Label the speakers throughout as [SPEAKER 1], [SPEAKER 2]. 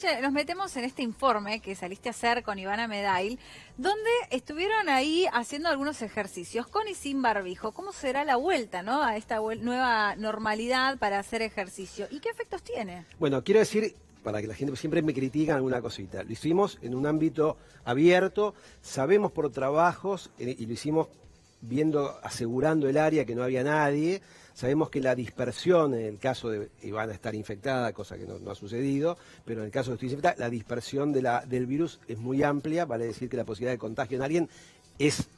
[SPEAKER 1] Che, nos metemos en este informe que saliste a hacer con Ivana Medail, donde estuvieron ahí haciendo algunos ejercicios con y sin barbijo. ¿Cómo será la vuelta, ¿no?, a esta nueva normalidad para hacer ejercicio? ¿Y qué efectos tiene?
[SPEAKER 2] Bueno, quiero decir, para que la gente siempre me critica alguna cosita, lo hicimos en un ámbito abierto, sabemos por trabajos y lo hicimos asegurando el área que no había nadie. Sabemos que la dispersión, en el caso de Ivana estar infectada, cosa que no ha sucedido, pero en el caso de estar infectada, la dispersión del virus es muy amplia, vale decir que la posibilidad de contagio en alguien es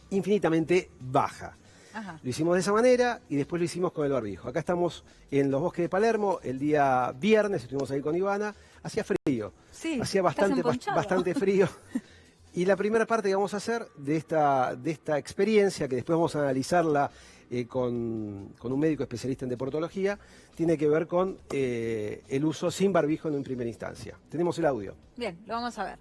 [SPEAKER 2] infinitamente baja.
[SPEAKER 1] Ajá.
[SPEAKER 2] Lo hicimos de esa manera y después lo hicimos con el barbijo. Acá estamos en los bosques de Palermo, el día viernes estuvimos ahí con Ivana, hacía frío,
[SPEAKER 1] Sí,
[SPEAKER 2] hacía bastante frío. Y la primera parte que vamos a hacer de esta experiencia, que después vamos a analizarla con un médico especialista en deportología, tiene que ver con el uso sin barbijo en primera instancia. Tenemos el audio.
[SPEAKER 1] Bien, lo vamos a ver.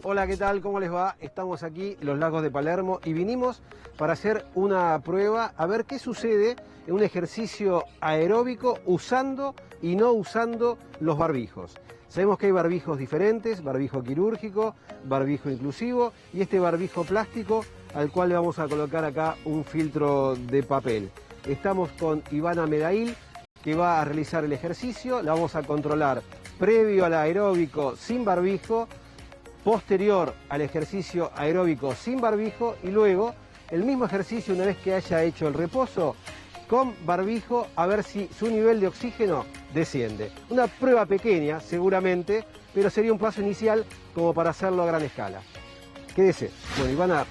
[SPEAKER 2] Hola, ¿qué tal? ¿Cómo les va? Estamos aquí en los lagos de Palermo y vinimos para hacer una prueba a ver qué sucede en un ejercicio aeróbico usando y no usando los barbijos. Sabemos que hay barbijos diferentes, barbijo quirúrgico, barbijo inclusivo y este barbijo plástico al cual le vamos a colocar acá un filtro de papel. Estamos con Ivana Medail, que va a realizar el ejercicio, la vamos a controlar previo al aeróbico sin barbijo, posterior al ejercicio aeróbico sin barbijo y luego el mismo ejercicio una vez que haya hecho el reposo con barbijo, a ver si su nivel de oxígeno desciende. Una prueba pequeña seguramente, pero sería un paso inicial como para hacerlo a gran escala. Quédese. Bueno, Ivana,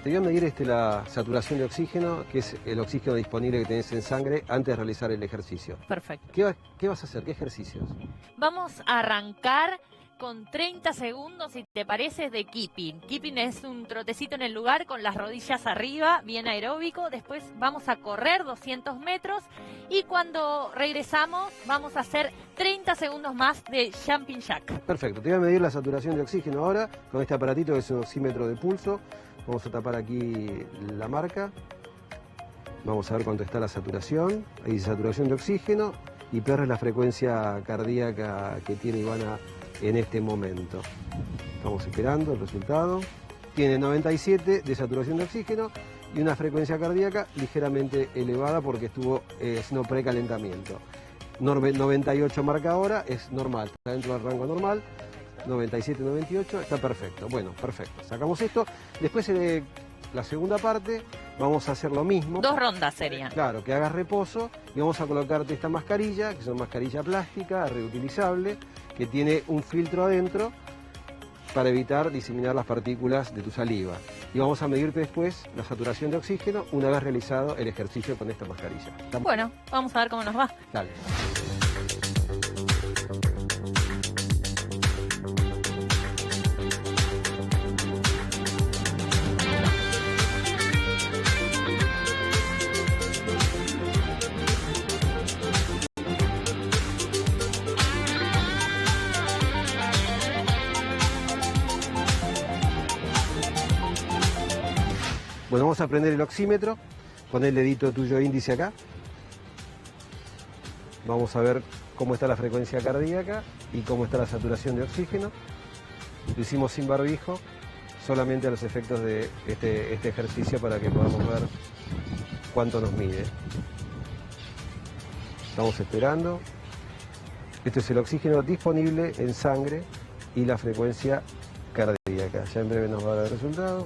[SPEAKER 2] te voy a medir la saturación de oxígeno, que es el oxígeno disponible que tenés en sangre antes de realizar el ejercicio.
[SPEAKER 3] Perfecto.
[SPEAKER 2] ¿Qué vas a hacer? ¿Qué ejercicios?
[SPEAKER 3] Vamos a arrancar con 30 segundos, si te parece, de keeping. Keeping es un trotecito en el lugar con las rodillas arriba, bien aeróbico. Después vamos a correr 200 metros y cuando regresamos vamos a hacer 30 segundos más de jumping jack.
[SPEAKER 2] Perfecto. Te voy a medir la saturación de oxígeno ahora con este aparatito que es un oxímetro de pulso. Vamos a tapar aquí la marca. Vamos a ver cuánto está la saturación. Ahí dice saturación de oxígeno y PR es la frecuencia cardíaca que tiene Ivana en este momento. Estamos esperando el resultado. Tiene 97 de saturación de oxígeno y una frecuencia cardíaca ligeramente elevada porque estuvo haciendo precalentamiento. 98 marca ahora, es normal, está dentro del rango normal. 97, 98, está perfecto. Bueno, perfecto. Sacamos esto. Después la segunda parte vamos a hacer lo mismo.
[SPEAKER 3] 2 rondas serían.
[SPEAKER 2] Claro, que hagas reposo y vamos a colocarte esta mascarilla, que es una mascarilla plástica, reutilizable, que tiene un filtro adentro para evitar diseminar las partículas de tu saliva. Y vamos a medirte después la saturación de oxígeno una vez realizado el ejercicio con esta mascarilla.
[SPEAKER 3] Bueno, vamos a ver cómo nos va.
[SPEAKER 2] Dale. Bueno, vamos a prender el oxímetro, pon el dedito tuyo índice acá. Vamos a ver cómo está la frecuencia cardíaca y cómo está la saturación de oxígeno. Lo hicimos sin barbijo, solamente a los efectos de este ejercicio para que podamos ver cuánto nos mide. Estamos esperando. Este es el oxígeno disponible en sangre y la frecuencia cardíaca. Ya en breve nos va a dar el resultado.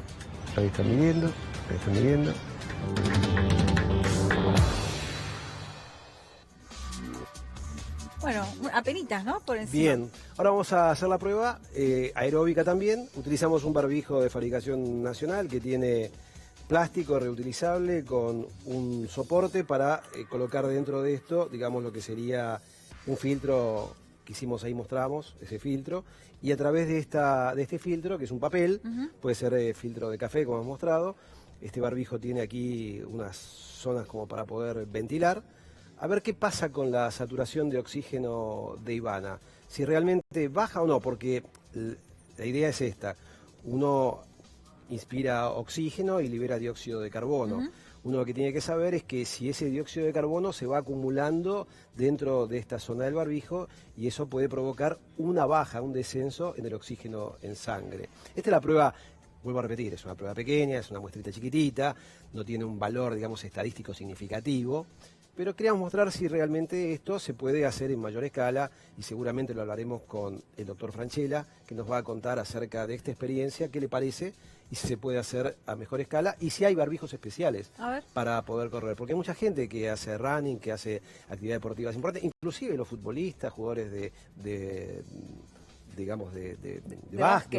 [SPEAKER 2] Ahí está midiendo. Ahí está midiendo.
[SPEAKER 1] Bueno, apenitas, ¿no? Por encima.
[SPEAKER 2] Bien, ahora vamos a hacer la prueba aeróbica también. Utilizamos un barbijo de fabricación nacional que tiene plástico reutilizable con un soporte para colocar dentro de esto, digamos, lo que sería un filtro que hicimos ahí, mostramos ese filtro, y a través de este filtro, que es un papel, puede ser filtro de café, como hemos mostrado. Este barbijo tiene aquí unas zonas como para poder ventilar. A ver qué pasa con la saturación de oxígeno de Ivana. Si realmente baja o no, porque la idea es esta. Uno inspira oxígeno y libera dióxido de carbono. uno lo que tiene que saber es que si ese dióxido de carbono se va acumulando dentro de esta zona del barbijo y eso puede provocar una baja, un descenso en el oxígeno en sangre. Esta es la prueba. Vuelvo a repetir, es una prueba pequeña, es una muestrita chiquitita, no tiene un valor, digamos, estadístico significativo, pero queríamos mostrar si realmente esto se puede hacer en mayor escala y seguramente lo hablaremos con el doctor Franchella, que nos va a contar acerca de esta experiencia, qué le parece y si se puede hacer a mejor escala y si hay barbijos especiales para poder correr, porque hay mucha gente que hace running, que hace actividades deportivas importantes, inclusive los futbolistas, jugadores de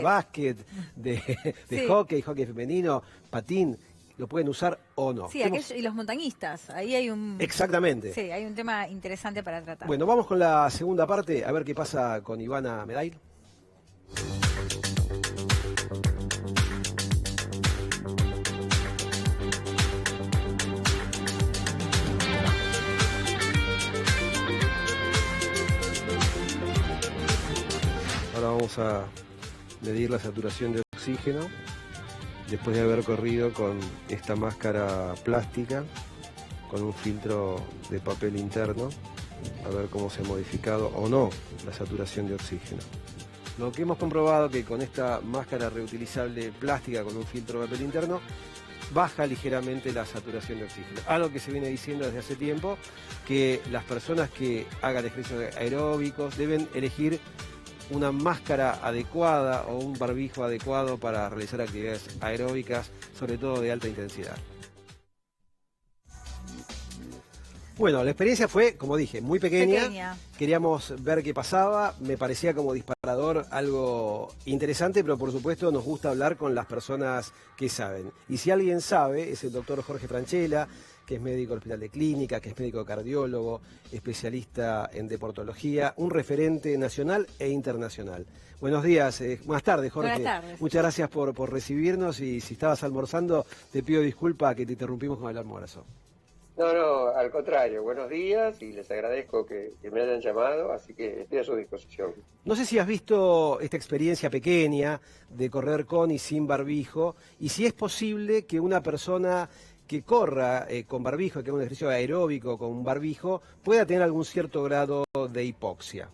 [SPEAKER 2] básquet, de hockey femenino, patín, lo pueden usar o no.
[SPEAKER 1] Sí, y los montañistas, ahí hay un...
[SPEAKER 2] Exactamente.
[SPEAKER 1] Sí, hay un tema interesante para tratar.
[SPEAKER 2] Bueno, vamos con la segunda parte, a ver qué pasa con Ivana Medail. Ahora vamos a medir la saturación de oxígeno después de haber corrido con esta máscara plástica con un filtro de papel interno, a ver cómo se ha modificado o no la saturación de oxígeno. Lo que hemos comprobado que con esta máscara reutilizable plástica con un filtro de papel interno baja ligeramente la saturación de oxígeno. Algo que se viene diciendo desde hace tiempo, que las personas que hagan ejercicios aeróbicos deben elegir una máscara adecuada o un barbijo adecuado para realizar actividades aeróbicas, sobre todo de alta intensidad. Bueno, la experiencia fue, como dije, muy pequeña. Queríamos ver qué pasaba, me parecía como disparador algo interesante, pero por supuesto nos gusta hablar con las personas que saben. Y si alguien sabe, es el doctor Jorge Franchella, que es médico del Hospital de Clínica, que es médico cardiólogo, especialista en deportología, un referente nacional e internacional. Buenos días, buenas tardes, Jorge.
[SPEAKER 1] Buenas tardes.
[SPEAKER 2] Muchas gracias por recibirnos y si estabas almorzando, te pido disculpas que te interrumpimos con el almuerzo.
[SPEAKER 4] No, al contrario, buenos días y les agradezco que me hayan llamado, así que estoy a su disposición.
[SPEAKER 2] No sé si has visto esta experiencia pequeña de correr con y sin barbijo y si es posible que una persona que corra con barbijo, que haga un ejercicio aeróbico con un barbijo, pueda tener algún cierto grado de hipoxia.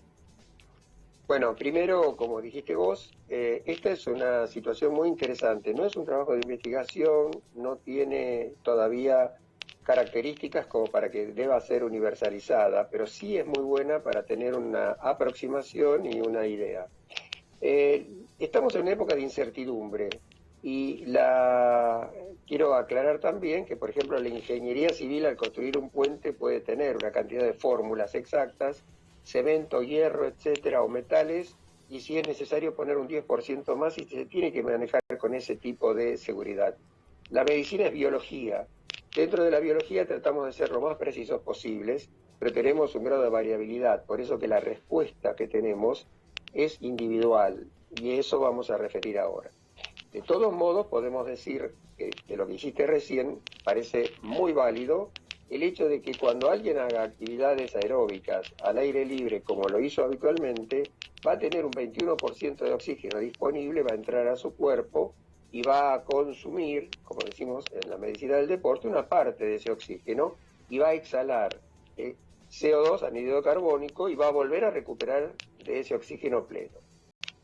[SPEAKER 4] Bueno, primero, como dijiste vos, esta es una situación muy interesante. No es un trabajo de investigación, no tiene todavía características como para que deba ser universalizada, pero sí es muy buena para tener una aproximación y una idea. Estamos en una época de incertidumbre y quiero aclarar también que, por ejemplo, la ingeniería civil al construir un puente puede tener una cantidad de fórmulas exactas, cemento, hierro, etcétera, o metales, y si es necesario poner un 10% más y se tiene que manejar con ese tipo de seguridad. La medicina es biología. Dentro de la biología tratamos de ser lo más precisos posibles, pero tenemos un grado de variabilidad, por eso que la respuesta que tenemos es individual, y eso vamos a referir ahora. De todos modos, podemos decir que de lo que hiciste recién parece muy válido el hecho de que cuando alguien haga actividades aeróbicas al aire libre, como lo hizo habitualmente, va a tener un 21% de oxígeno disponible, va a entrar a su cuerpo y va a consumir, como decimos en la medicina del deporte, una parte de ese oxígeno y va a exhalar CO2, anhídrido carbónico, y va a volver a recuperar de ese oxígeno pleno.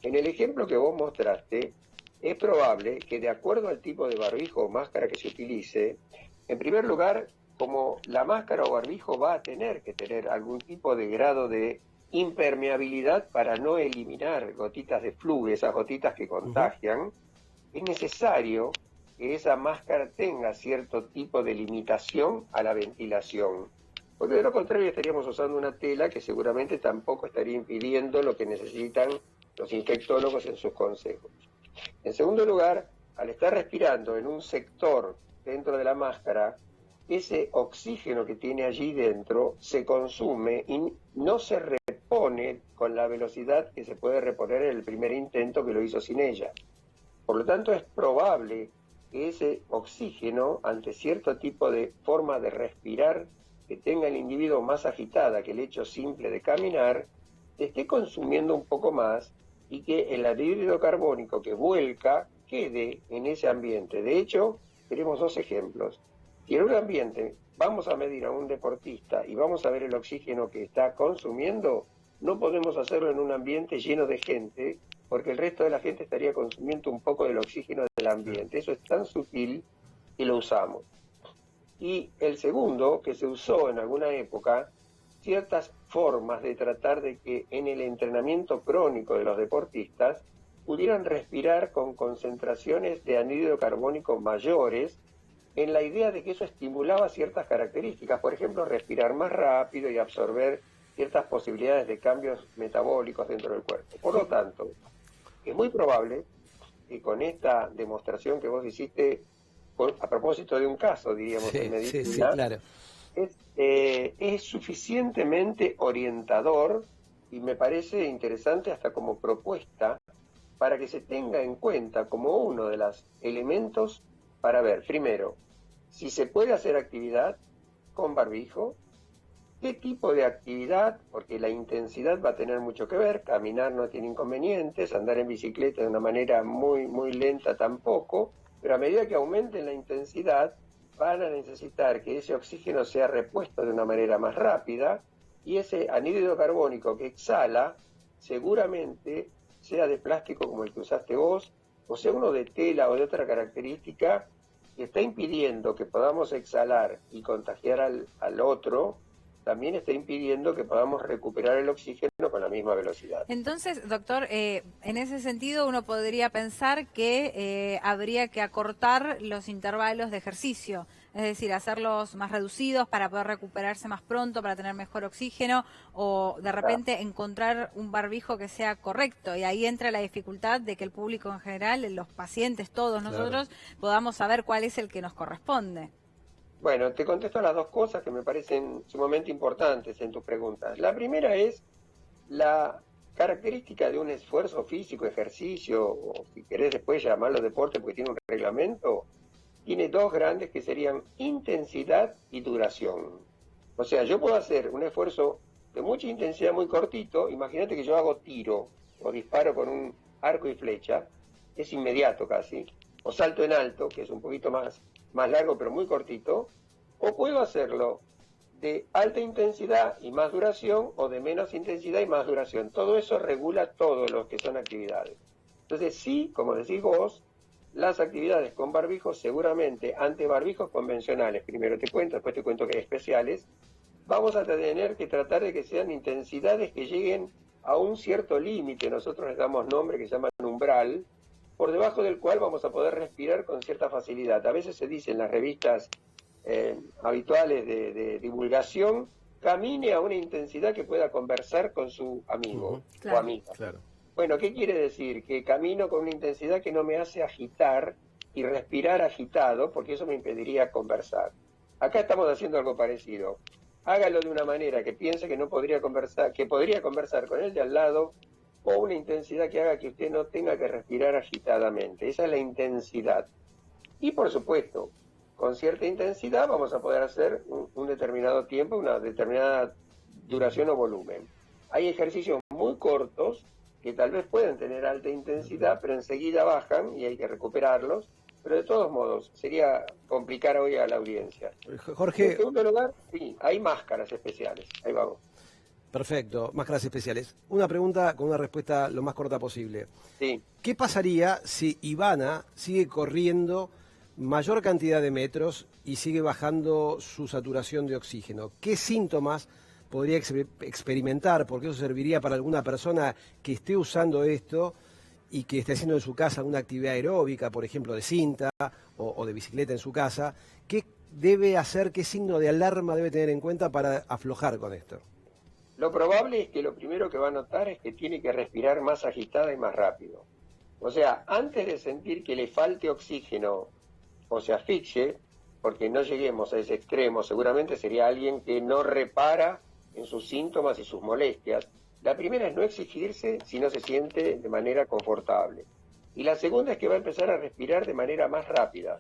[SPEAKER 4] En el ejemplo que vos mostraste, es probable que de acuerdo al tipo de barbijo o máscara que se utilice, en primer lugar, como la máscara o barbijo va a tener que tener algún tipo de grado de impermeabilidad para no eliminar gotitas de flujo, esas gotitas que contagian, es necesario que esa máscara tenga cierto tipo de limitación a la ventilación. Porque de lo contrario estaríamos usando una tela que seguramente tampoco estaría impidiendo lo que necesitan los infectólogos en sus consejos. En segundo lugar, al estar respirando en un sector dentro de la máscara, ese oxígeno que tiene allí dentro se consume y no se repone con la velocidad que se puede reponer en el primer intento que lo hizo sin ella. Por lo tanto, es probable que ese oxígeno, ante cierto tipo de forma de respirar que tenga el individuo más agitada que el hecho simple de caminar, esté consumiendo un poco más y que el anhídrido carbónico que vuelca quede en ese ambiente. De hecho, tenemos dos ejemplos. Si en un ambiente vamos a medir a un deportista y vamos a ver el oxígeno que está consumiendo, no podemos hacerlo en un ambiente lleno de gente, porque el resto de la gente estaría consumiendo un poco del oxígeno del ambiente. Eso es tan sutil que lo usamos. Y el segundo, que se usó en alguna época, ciertas formas de tratar de que en el entrenamiento crónico de los deportistas pudieran respirar con concentraciones de anhídrido carbónico mayores, en la idea de que eso estimulaba ciertas características, por ejemplo, respirar más rápido y absorber ciertas posibilidades de cambios metabólicos dentro del cuerpo. Por lo tanto, es muy probable que con esta demostración que vos hiciste, a propósito de un caso, diríamos, en medicina,
[SPEAKER 2] claro.
[SPEAKER 4] Es suficientemente orientador y me parece interesante hasta como propuesta para que se tenga en cuenta como uno de los elementos para ver, primero, si se puede hacer actividad con barbijo, qué tipo de actividad, porque la intensidad va a tener mucho que ver, caminar no tiene inconvenientes, andar en bicicleta de una manera muy lenta tampoco, pero a medida que aumente la intensidad, van a necesitar que ese oxígeno sea repuesto de una manera más rápida y ese anhídrido carbónico que exhala seguramente sea de plástico como el que usaste vos, o sea uno de tela o de otra característica que está impidiendo que podamos exhalar y contagiar al otro, también está impidiendo que podamos recuperar el oxígeno con la misma velocidad.
[SPEAKER 1] Entonces, doctor, en ese sentido uno podría pensar que habría que acortar los intervalos de ejercicio, es decir, hacerlos más reducidos para poder recuperarse más pronto, para tener mejor oxígeno, o de repente encontrar un barbijo que sea correcto. Y ahí entra la dificultad de que el público en general, los pacientes, todos nosotros, podamos saber cuál es el que nos corresponde.
[SPEAKER 4] Bueno, te contesto las dos cosas que me parecen sumamente importantes en tus preguntas. La primera es la característica de un esfuerzo físico, ejercicio, o si querés después llamarlo deporte porque tiene un reglamento, tiene dos grandes que serían intensidad y duración. O sea, yo puedo hacer un esfuerzo de mucha intensidad muy cortito, imagínate que yo hago tiro o disparo con un arco y flecha, es inmediato casi, o salto en alto, que es un poquito más largo pero muy cortito, o puedo hacerlo de alta intensidad y más duración o de menos intensidad y más duración. Todo eso regula todo lo que son actividades. Entonces sí, como decís vos, las actividades con barbijos seguramente ante barbijos convencionales, primero te cuento, después te cuento que hay especiales, vamos a tener que tratar de que sean intensidades que lleguen a un cierto límite, nosotros les damos nombre que se llama umbral, por debajo del cual vamos a poder respirar con cierta facilidad. A veces se dice en las revistas habituales de divulgación, camine a una intensidad que pueda conversar con su amigo o amiga. Claro. Bueno, ¿qué quiere decir? Que camino con una intensidad que no me hace agitar y respirar agitado, porque eso me impediría conversar. Acá estamos haciendo algo parecido. Hágalo de una manera que piense que no podría conversar, que podría conversar con el de al lado, o una intensidad que haga que usted no tenga que respirar agitadamente. Esa es la intensidad. Y por supuesto, con cierta intensidad vamos a poder hacer un determinado tiempo, una determinada duración o volumen. Hay ejercicios muy cortos que tal vez pueden tener alta intensidad, pero enseguida bajan y hay que recuperarlos. Pero de todos modos, sería complicar hoy a la audiencia.
[SPEAKER 2] Jorge.
[SPEAKER 4] En segundo lugar, sí, hay máscaras especiales. Ahí vamos.
[SPEAKER 2] Perfecto, máscaras especiales. Una pregunta con una respuesta lo más corta posible.
[SPEAKER 4] Sí.
[SPEAKER 2] ¿Qué pasaría si Ivana sigue corriendo mayor cantidad de metros y sigue bajando su saturación de oxígeno? ¿Qué síntomas podría experimentar? Porque eso serviría para alguna persona que esté usando esto y que esté haciendo en su casa alguna actividad aeróbica, por ejemplo de cinta o de bicicleta en su casa. ¿Qué debe hacer, qué signo de alarma debe tener en cuenta para aflojar con esto?
[SPEAKER 4] Lo probable es que lo primero que va a notar es que tiene que respirar más agitada y más rápido. O sea, antes de sentir que le falte oxígeno o se asfixie, porque no lleguemos a ese extremo, seguramente sería alguien que no repara en sus síntomas y sus molestias. La primera es no exigirse si no se siente de manera confortable. Y la segunda es que va a empezar a respirar de manera más rápida,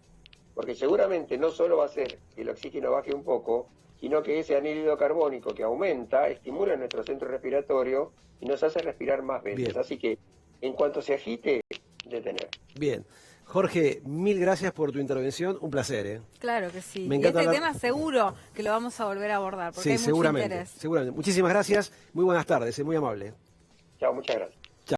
[SPEAKER 4] porque seguramente no solo va a hacer que el oxígeno baje un poco, sino que ese anhídrido carbónico que aumenta estimula nuestro centro respiratorio y nos hace respirar más veces.
[SPEAKER 2] Bien.
[SPEAKER 4] Así que, en cuanto se agite, detener.
[SPEAKER 2] Bien. Jorge, mil gracias por tu intervención, un placer, ¿eh?
[SPEAKER 1] Claro que sí.
[SPEAKER 2] Me
[SPEAKER 1] Y
[SPEAKER 2] encanta
[SPEAKER 1] este
[SPEAKER 2] hablar-
[SPEAKER 1] tema seguro que lo vamos a volver a abordar, porque
[SPEAKER 2] Sí,
[SPEAKER 1] hay mucho
[SPEAKER 2] seguramente,
[SPEAKER 1] interés.
[SPEAKER 2] seguramente. Muchísimas gracias, muy buenas tardes, muy amable.
[SPEAKER 4] Chao, muchas gracias.